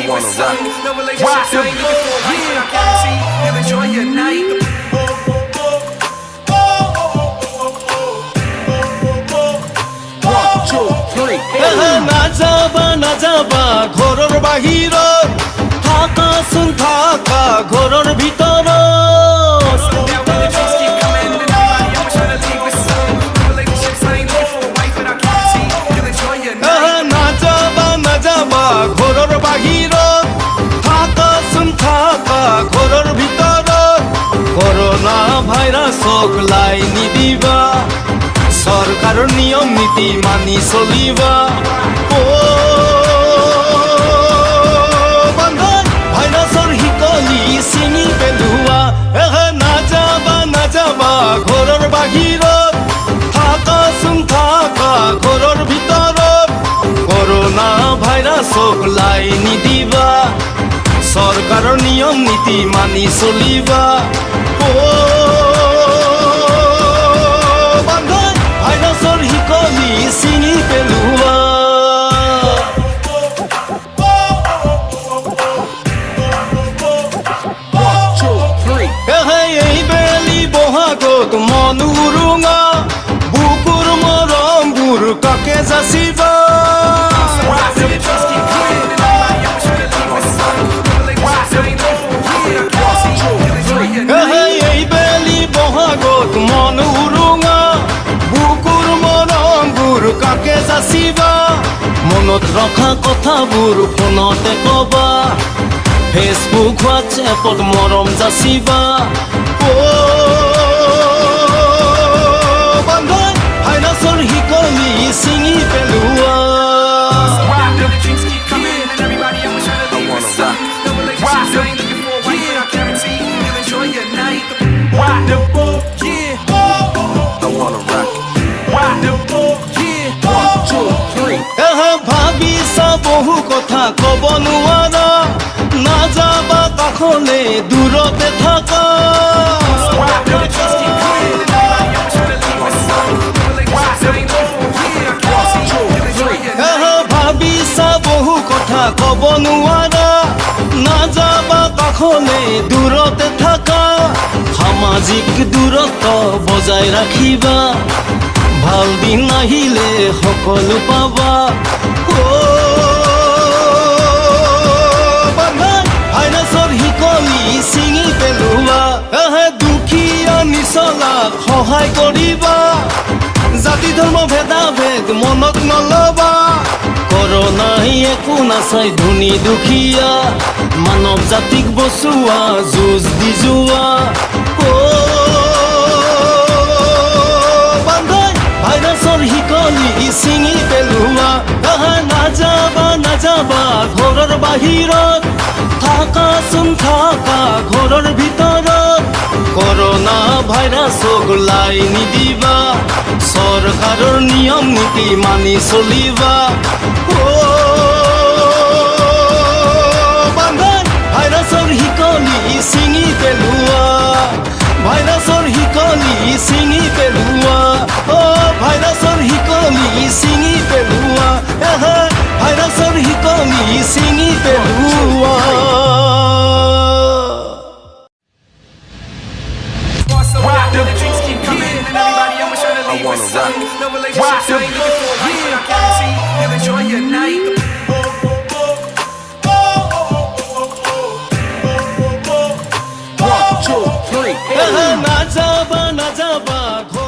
wanna rock. No relationships, I ain't looking for a wife, but I guarantee you'll enjoy your night. One, two, three. না যাবা ঘৰৰ বাহিৰত থাকাচোন থাকা ঘৰৰ ভিতৰত Now when the drinks keep coming and everybody always trying to leave with some. No relationships, I ain't looking for a wife, but I guarantee you'll enjoy your night. না যাবা ঘৰৰ বাহিৰত থাকাচোন থাকা ঘৰৰ ভিতৰত কৰোনা ভাইৰাছক লাই নিদিবা সৰকাৰেৰ নিয়ম নীতি মানি চলিবা বান্ধন ভাইৰাছৰ হিকলি চিঙি পেলোৱা না যাবা ঘৰৰ বাহিৰত থাকাচোন থাকা ঘৰৰ ভিতৰত কৰোনা ভাইৰাছক লাই নিদিবা সৰকাৰেৰ নিয়ম নীতি মানি চলিবা বান্ধন ভাইৰাছৰ হিকলি চিঙি পেলোৱা One, two, three. এই বেলি বহাগত মন উৰুঙা বুকুৰ মৰমবোৰ কাকে যাচিবা Now when the drinks keep coming and everybody always trying to leave with some. No relationships, I ain't looking for a wife, but I guarantee you'll enjoy your night. এই বেলি বহাগত মন উৰুঙা বুকুৰ মৰমবোৰ কাকে যাচিবা মনত ৰখা কথাবোৰ ফোনতে কবা ফেচবুক হোৱাটছএপত মৰম যাচিবা বান্ধন ভাইৰাছৰ হিকলি চিঙি পেলোৱা Now the drinks keep coming and everybody always trying to leave with some. No relationships, I ain't looking for a wife, but I guarantee you'll enjoy your night. Yeah. I wanna rock. Yeah. One, two, three. ভাবিছা বহু কথা কব নোৱাৰা না যাবা কাষলে দূৰতে থাকা Now the drinks keep coming and everybody always trying to leave with some. No relationships, I ain't looking for a wife, but I guarantee you'll enjoy your night. ভাবিছা বহু কথা কব নোৱাৰা না যাবা কাষলে দূৰতে থাকা সামাজিক দূৰত্ব বজাই ৰাখিবা ভাল দিন আহিলে সকলো পাবা বান্ধন ভাইৰাছৰ হিকলি চিঙি পেলোৱা দুখীয়া নিচলাক সহায় কৰিবা জাতি ধৰ্ম ভেদাভেদ মনত নলবা কৰোনাই একো নাচাই ধনী দুখীয়া মানৱ জাতিক বচোৱা যুঁজ দি যোৱা বান্ধন ভাইৰাছৰ হিকলি চিঙি পেলোৱা না যাবা ঘৰৰ বাহিৰত থাকাচোন থাকা ঘৰৰ ভিতৰত কৰোনা ভাইৰাছক লাই নিদিবা সৰকাৰেৰ নিয়ম নীতি মানি চলিবা বান্ধন ভাইৰাছৰ হিকলি চিঙি পেলোৱা ভাইৰাছৰ হিকলি চিঙি পেলোৱা ভাইৰাছৰ হিকলি চিঙি পেলোৱা ভাইৰাছৰ হিকলি চিঙি পেলোৱা Now the drinks keep coming and everybody always trying to leave with wanna some. rock. No relationships, I ain't looking for a wife, but I guarantee you'll enjoy your night. One, two, three. না যাবা